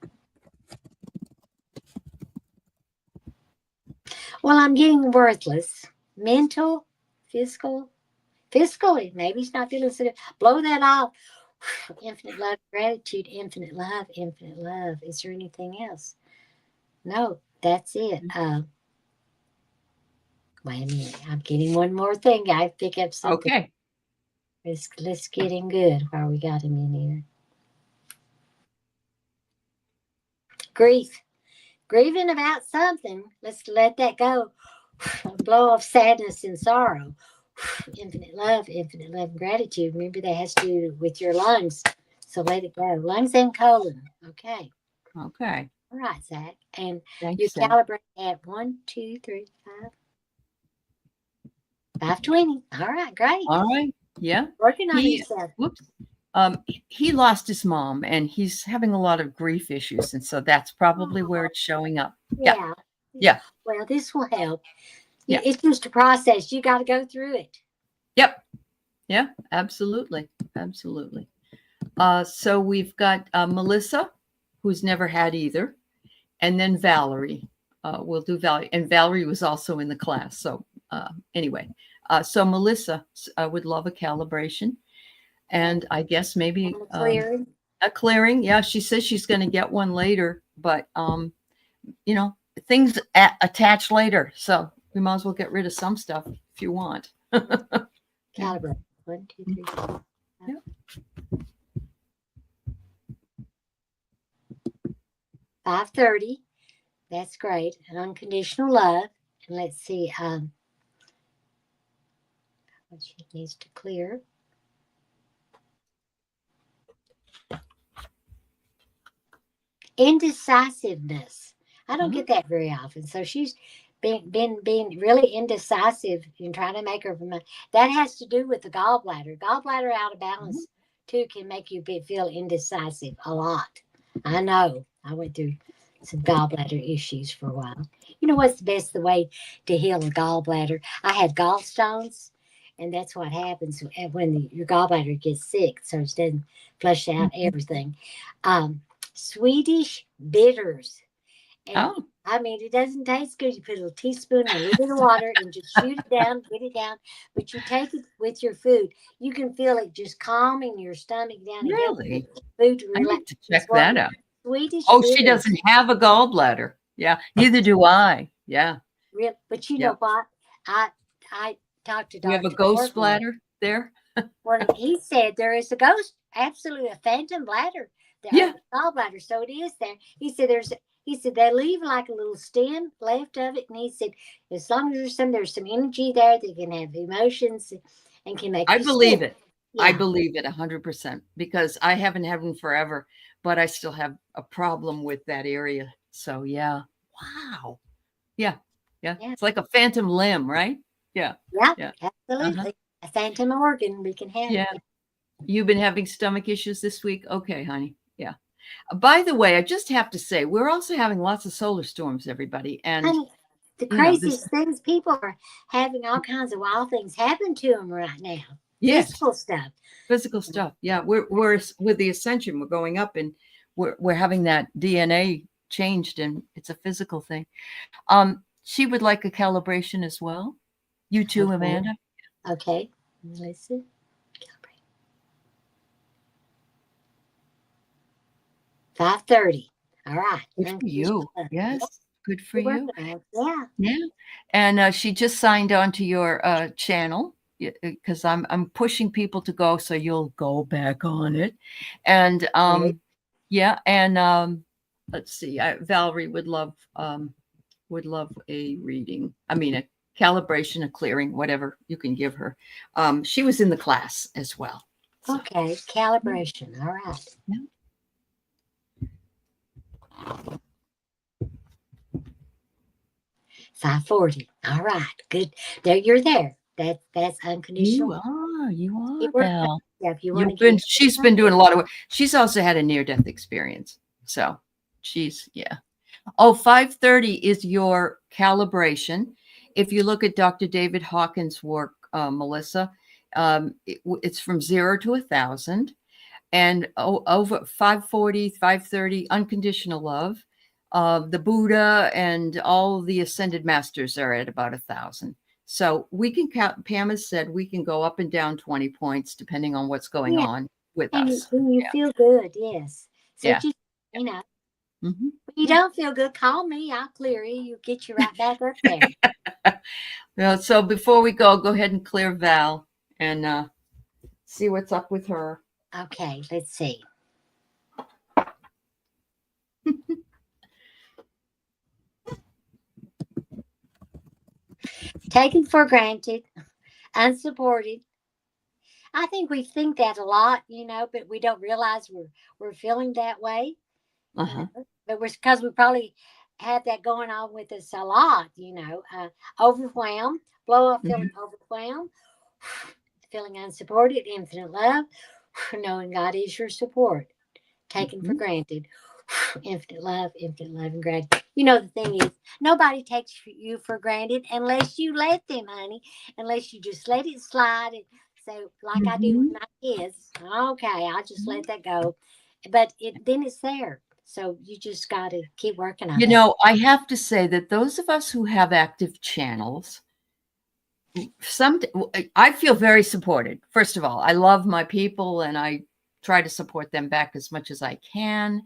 Well, I'm getting worthless. Mental, physical. Maybe he's not feeling so good. Blow that off. Infinite love, gratitude, infinite love, infinite love. Is there anything else? No, that's it. Wait a minute. I'm getting one more thing. I pick up something. Okay. Let's get him good while we got him in here. Grieving about something. Let's let that go. Blow off sadness and sorrow. Infinite love and gratitude. Remember that has to do with your lungs. So let it go. Lungs and colon. Okay. Okay. All right, Zach. And Thanks, you calibrate at 1, 2, 3, 5. 520. All right, great. All right. Yeah. Working on He, yourself. whoops. He lost his mom and he's having a lot of grief issues. And so that's probably where it's showing up. Yeah. Yeah. Well, this will help. Yeah. It's just a process. You got to go through it. Yep. Yeah, absolutely. Absolutely. So we've got Melissa, who's never had either. And then Valerie. We'll do Valerie. And Valerie was also in the class. So anyway, so Melissa would love a calibration. And I guess maybe Clearing. a clearing. Yeah, she says she's going to get one later, but you know, things attach later. So we might as well get rid of some stuff if you want. Calibrate. 1, 2, 3, 4. Yeah. 530. That's great. And unconditional love. And let's see what she needs to clear. Indecisiveness. I don't get that very often. So she's been really indecisive in trying to make her. That has to do with the gallbladder. Gallbladder out of balance too can make you feel indecisive a lot. I know. I went through some gallbladder issues for a while. You know what's the way to heal a gallbladder? I had gallstones, and that's what happens when your gallbladder gets sick, so it doesn't flush out everything. Swedish bitters. And I mean, it doesn't taste good. You put a teaspoon and a little bit of water and just shoot it down, get it down. But you take it with your food. You can feel it just calming your stomach down. Really? Food to I relax. need to check that out. Swedish Oh, bitters. she doesn't have a gallbladder. Yeah, neither do I. Yeah. Real, but you know what? I talked to Dr. You have a ghost bladder there? Well, he said there is a ghost, absolutely a phantom bladder. Gallbladder. So it is there. He said they leave like a little stem left of it, and he said as long as there's some energy there that can have emotions and can make. I believe sick. it. Yeah. I believe it 100% because I haven't had one forever, but I still have a problem with that area. So yeah. Wow. Yeah. It's like a phantom limb, right? Yeah. Absolutely. A phantom organ we can have. Yeah. You've been having stomach issues this week? Okay, honey. Yeah. By the way, I just have to say, we're also having lots of solar storms, everybody. And the craziest things, people are having all kinds of wild things happen to them right now. Yes. Physical stuff. Yeah. We're with the ascension, we're going up and we're having that DNA changed and it's a physical thing. She would like a calibration as well. You too, Amanda. Okay. Let's see. 530. All right. Good for you. Yes. Good for you. Yeah. And she just signed on to your channel because I'm pushing people to go, so you'll go back on it. And let's see. Valerie would love a reading. I mean, a calibration, a clearing, whatever you can give her. She was in the class as well. So. Okay. Calibration. All right. Yeah. 540. All right. Good. There, you're there. That's unconditional. You are, Val. She's been doing a lot of work. She's also had a near-death experience. So she's, yeah. Oh, 530 is your calibration. If you look at Dr. David Hawkins' work, Melissa, it's from 0 to 1,000. And over 540, 530, unconditional love. The Buddha and all the ascended masters are at about 1,000. So we can count, Pam has said, we can go up and down 20 points depending on what's going on with us. And you feel good, yes. So just, Mm-hmm. When you don't feel good, call me. I'll clear you. You get you right back up there. Well, so before we go ahead and clear Val and see what's up with her. Okay, let's see. Taken for granted, unsupported. I think we think that a lot, but we don't realize we're feeling that way. But we're because we probably have that going on with us a lot, overwhelmed, blow up, feeling Mhm. overwhelmed, feeling unsupported, infinite love, knowing God is your support, taken for Mhm. granted, infinite love, and gratitude. The thing is, nobody takes you for granted unless you let them, honey, unless you just let it slide. And so, like I do with Mhm. my kids, okay, I'll just let that go. But then it's there. So you just got to keep working on that. I have to say that those of us who have active channels, I feel very supported. First of all, I love my people and I try to support them back as much as I can.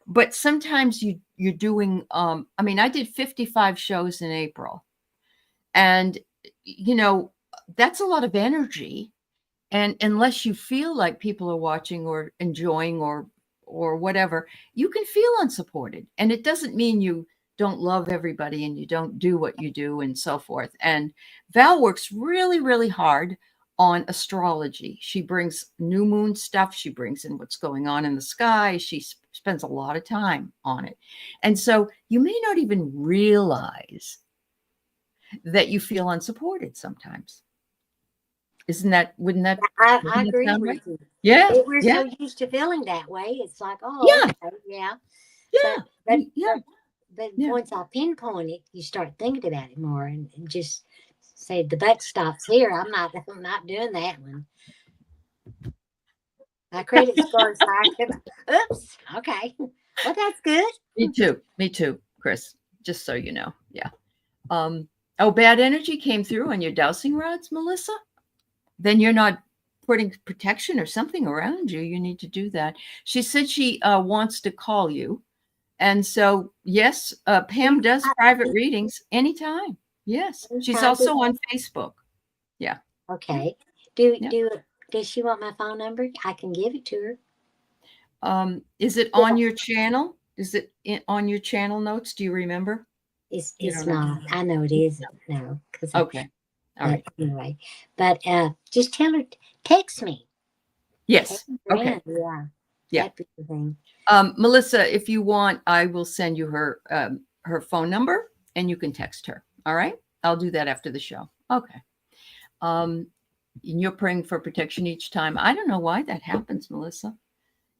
But sometimes you're doing I did 55 shows in April. And that's a lot of energy. And unless you feel like people are watching or enjoying or whatever, you can feel unsupported. And it doesn't mean you don't love everybody and you don't do what you do and so forth. And Val works really, really hard on astrology. She brings new moon stuff. She brings in what's going on in the sky. She spends a lot of time on it. And so you may not even realize that you feel unsupported sometimes. Wouldn't that I doesn't that agree sound right? with you. Yeah, We're yeah, so used to feeling that way. It's like, oh, yeah, okay, yeah. But yeah, but yeah, but but yeah. once I pinpoint it, you start thinking about it more and just say the buck stops here. I'm not doing that one. My credit score is high. Oops. Okay. Well, that's good. Me too, Chris, just so you know. Yeah. Um, oh, bad energy came through on your dowsing rods, Melissa? Then you're not putting protection or something around you. You need to do that. She said she wants to call you. And so, yes, Pam does private readings anytime. Yes. She's Anytime. also on Facebook. Yeah. Yeah. Okay. Yeah. Does she want my phone number? I can give it to her. Is it on your channel? Is it on your channel notes? Do you remember? You It's don't know. not. I know it isn't. No, because Okay. All but right. anyway. But just tell her text me. Text Yes. her Okay. in. Yeah, Yeah. that'd be the thing. Melissa, if you want, I will send you her phone number and you can text her. All right. I'll do that after the show. Okay. And you're praying for protection each time. I don't know why that happens, Melissa.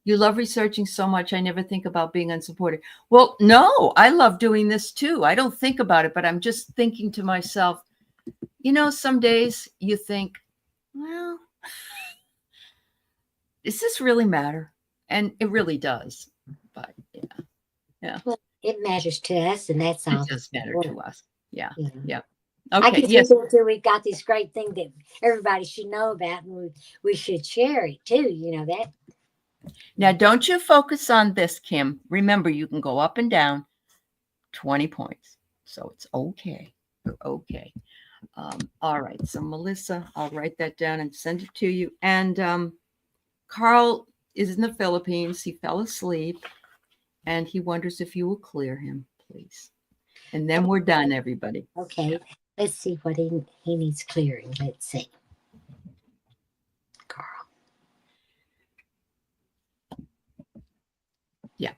You love researching so much. I never think about being unsupported. Well, no, I love doing this too. I don't think about it, but I'm just thinking to myself, some days you think, well, does this really matter? And it really does. But yeah, yeah, Well, it matters to us, and that's it all. does matter Well, to us. Yeah, yeah. yeah. I Okay, can see yes. that too. We've got this great thing that everybody should know about, and we should share it too. You know that. Now, don't you focus on this, Kim. Remember, you can go up and down 20 points. So it's okay. You're okay. All right. So, Melissa, I'll write that down and send it to you. And Carl is in the Philippines. He fell asleep and he wonders if you will clear him, please. And then we're done, everybody. Okay. Let's see what he needs clearing. Let's see, Carl. Yeah.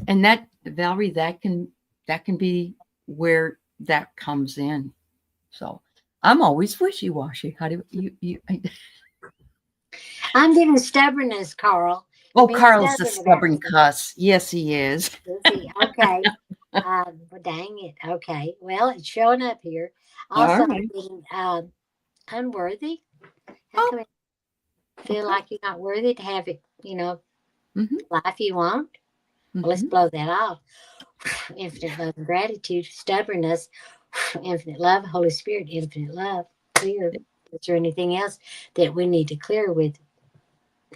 And that, Valerie, that can be where that comes in. So I'm always wishy-washy. How do you I'm getting stubbornness, Carl. You're Oh, being Carl's a stubborn about stubborn something. cuss. Yes, he is. Let's see. Okay. Well, dang it. Okay. Well, it's showing up here. All Also, I'm right. getting unworthy. How Oh, come you feel okay. like you're not worthy to have it, Mm-hmm. life you want? Well, let's Mm-hmm. blow that off. Infinite love and gratitude, stubbornness, infinite love, Holy Spirit, infinite love. Clear. Is there anything else that we need to clear with?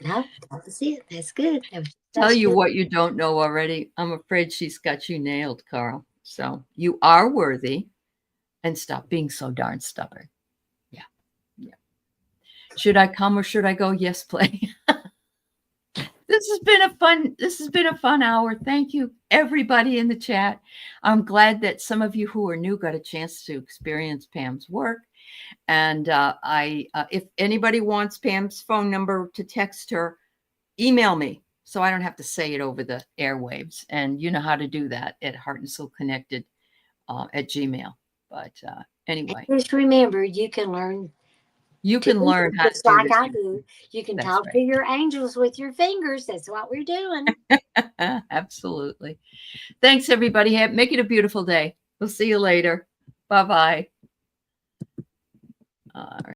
No, that was it. That's good. Tell That's you good. what you don't know already. I'm afraid she's got you nailed, Carl. So you are worthy and stop being so darn stubborn. Yeah. Yeah. Should I come or should I go? Yes, play. This has been a fun hour. Thank you, everybody in the chat. I'm glad that some of you who are new got a chance to experience Pam's work. And if anybody wants Pam's phone number to text her, email me. so I don't have to say it over the airwaves. And you know how to do that at Heart and Soul Connected at Gmail. But anyway, just remember, you can learn. You can learn how to just do like this. I do. You can That's talk to right. your angels with your fingers. That's what we're doing. Absolutely. Thanks, everybody. Make it a beautiful day. We'll see you later. Bye-bye. All right.